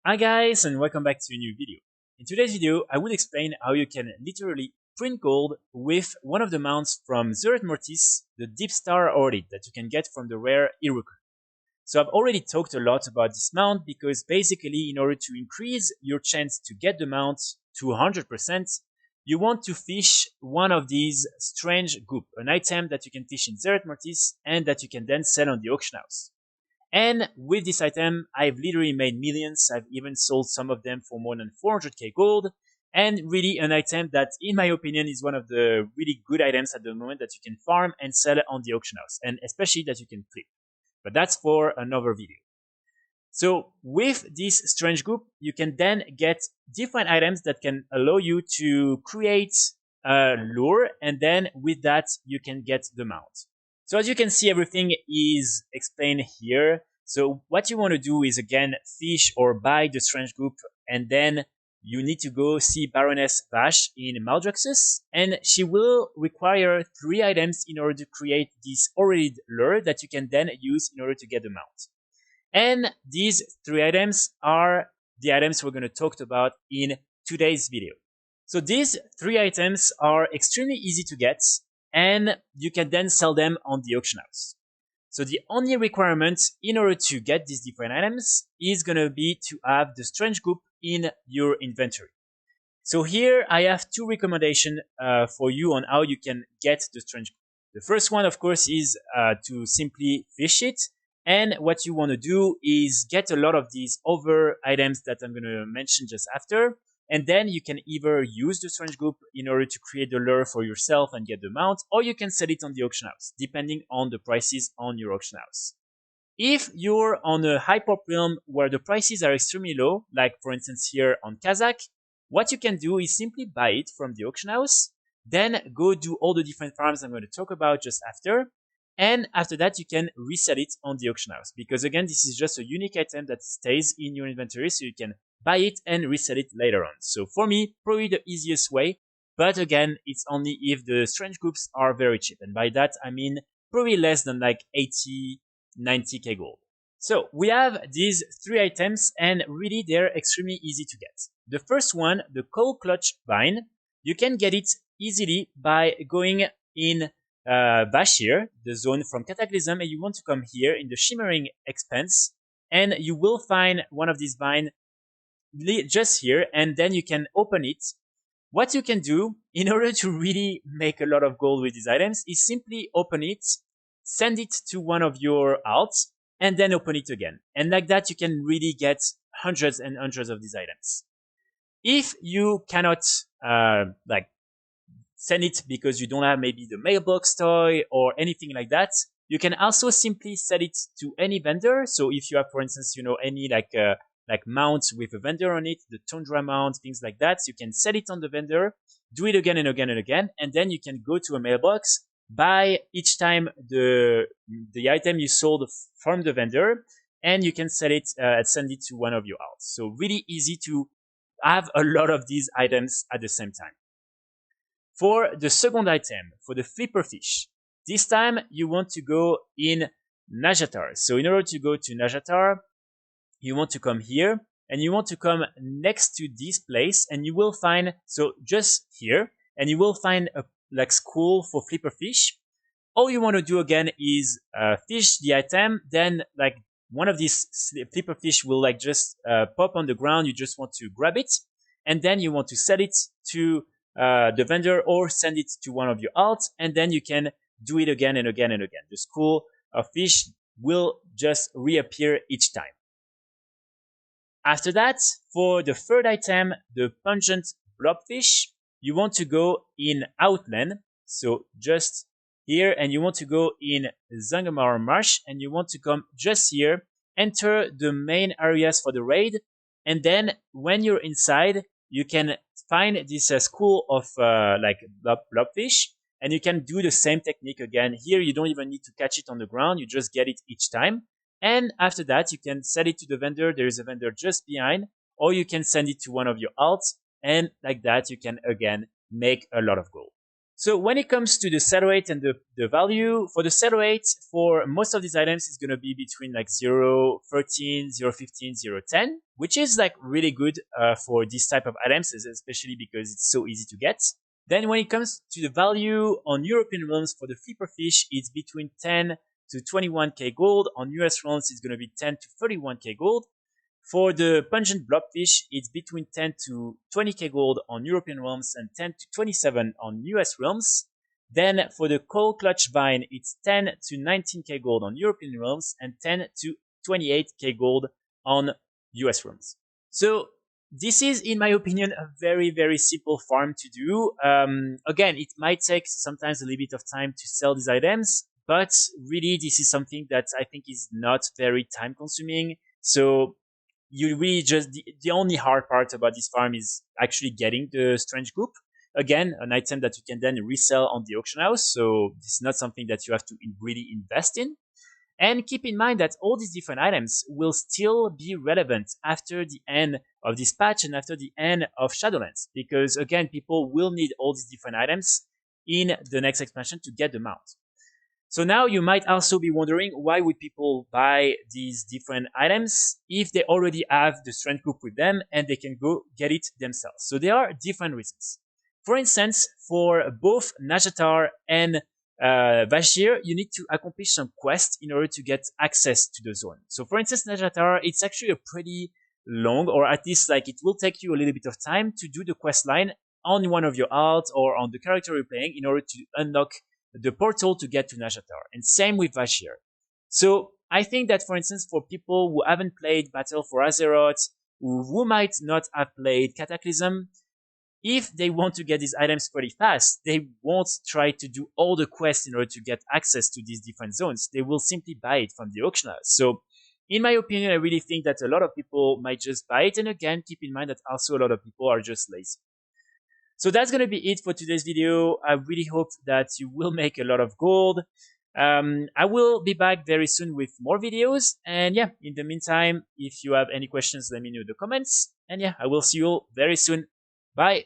Hi guys, and welcome back to a new video. In today's video, I will explain how you can literally print gold with one of the mounts from Zurich Mortis, the Deepstar Aurelid that you can get from the rare Hirukon. So I've already talked a lot about this mount because basically in order to increase your chance to get the mount to 100%, you want to fish one of these strange goop, an item that you can fish in Zurich Mortis and that you can then sell on the auction house. And with this item, I've literally made millions. I've even sold some of them for more than 400k gold. And really an item that, in my opinion, is one of the really good items at the moment that you can farm and sell on the auction house. And especially that you can flip. But that's for another video. So with this strange group, you can then get different items that can allow you to create a lure. And then with that, you can get the mount. So as you can see, everything is explained here. So what you want to do is again, fish or buy the strange group, and then you need to go see Baroness Vash in Maldruxus, and she will require 3 items in order to create this Aurelid lure that you can then use in order to get the mount. And these 3 items are the items we're going to talk about in today's video. So these 3 items are extremely easy to get, and you can then sell them on the auction house. So the only requirement in order to get these different items is going to be to have the strange group in your inventory. So here I have 2 recommendations for you on how you can get the strange group. The first one, of course, is to simply fish it. And what you want to do is get a lot of these other items that I'm going to mention just after. And then you can either use the strange group in order to create the lure for yourself and get the mount, or you can sell it on the auction house, depending on the prices on your auction house. If you're on a hyper realm where the prices are extremely low, like for instance here on Kazakh, what you can do is simply buy it from the auction house, then go do all the different farms I'm going to talk about just after, and after that you can resell it on the auction house, because again this is just a unique item that stays in your inventory, so you can buy it and resell it later on. So for me, probably the easiest way, but again, it's only if the strange groups are very cheap. And by that, I mean probably less than like 80, 90k gold. So we have these 3 items, and really they're extremely easy to get. The first one, the Coal Clutch Vine, you can get it easily by going in Bashir, the zone from Cataclysm, and you want to come here in the Shimmering Expanse, and you will find one of these vines just here, and then you can open it. What you can do in order to really make a lot of gold with these items is simply open it, send it to one of your alts, and then open it again. And like that, you can really get hundreds and hundreds of these items. If you cannot like send it because you don't have maybe the mailbox toy or anything like that, you can also simply sell it to any vendor. So if you have, for instance, any like mounts with a vendor on it, the Tundra mount, things like that, so you can sell it on the vendor, do it again and again and again, and then you can go to a mailbox, buy each time the item you sold from the vendor, and you can sell it, send it to one of your alts. So really easy to have a lot of these items at the same time. For the second item, for the flipper fish, this time you want to go in Najatar. So in order to go to Najatar, you want to come here, and you want to come next to this place, and you will find, so just here, and you will find a like school for flipper fish. All you want to do again is fish the item, then like one of these flipper fish will like just pop on the ground. You just want to grab it, and then you want to sell it to the vendor or send it to one of your alts, and then you can do it again and again and again. The school of fish will just reappear each time. After that, for the third item, the pungent blobfish, you want to go in Outland, so just here, and you want to go in Zangamar Marsh, and you want to come just here, enter the main areas for the raid, and then when you're inside, you can find this school of like blobfish, and you can do the same technique again. Here, you don't even need to catch it on the ground, you just get it each time. And after that, you can sell it to the vendor. There is a vendor just behind, or you can send it to one of your alts. And like that, you can again make a lot of gold. So when it comes to the sell rate and the value, for the sell rate, for most of these items, it's going to be between like 0.13, 0.15, 0.10, which is like really good for this type of items, especially because it's so easy to get. Then when it comes to the value on European realms for the flipper fish, it's between 10 to 21k gold. On US realms, it's going to be 10 to 31k gold. For the pungent blobfish, it's between 10 to 20k gold on European realms and 10 to 27 on US realms. Then for the coal clutch vine, it's 10 to 19k gold on European realms and 10 to 28k gold on US realms. So this is, in my opinion, a very, very simple farm to do. Again, it might take sometimes a little bit of time to sell these items, but really this is something that I think is not very time consuming. So you really just, the only hard part about this farm is actually getting the strange goop. Again, an item that you can then resell on the auction house. So this is not something that you have to really invest in. And keep in mind that all these different items will still be relevant after the end of this patch and after the end of Shadowlands. Because again, people will need all these different items in the next expansion to get them out. So now you might also be wondering, why would people buy these different items if they already have the strength group with them and they can go get it themselves? So there are different reasons. For instance, for both Najatar and Vashir, you need to accomplish some quests in order to get access to the zone. So for instance, Najatar, it's actually a pretty long, or at least like it will take you a little bit of time to do the quest line on one of your alts or on the character you're playing in order to unlock the portal to get to Najatar. And same with Vashir. So I think that, for instance, for people who haven't played Battle for Azeroth, who might not have played Cataclysm, if they want to get these items pretty fast, they won't try to do all the quests in order to get access to these different zones. They will simply buy it from the auction house. So in my opinion, I really think that a lot of people might just buy it. And again, keep in mind that also a lot of people are just lazy. So that's going to be it for today's video. I really hope that you will make a lot of gold. I will be back very soon with more videos. And yeah, in the meantime, if you have any questions, let me know in the comments. And yeah, I will see you all very soon. Bye.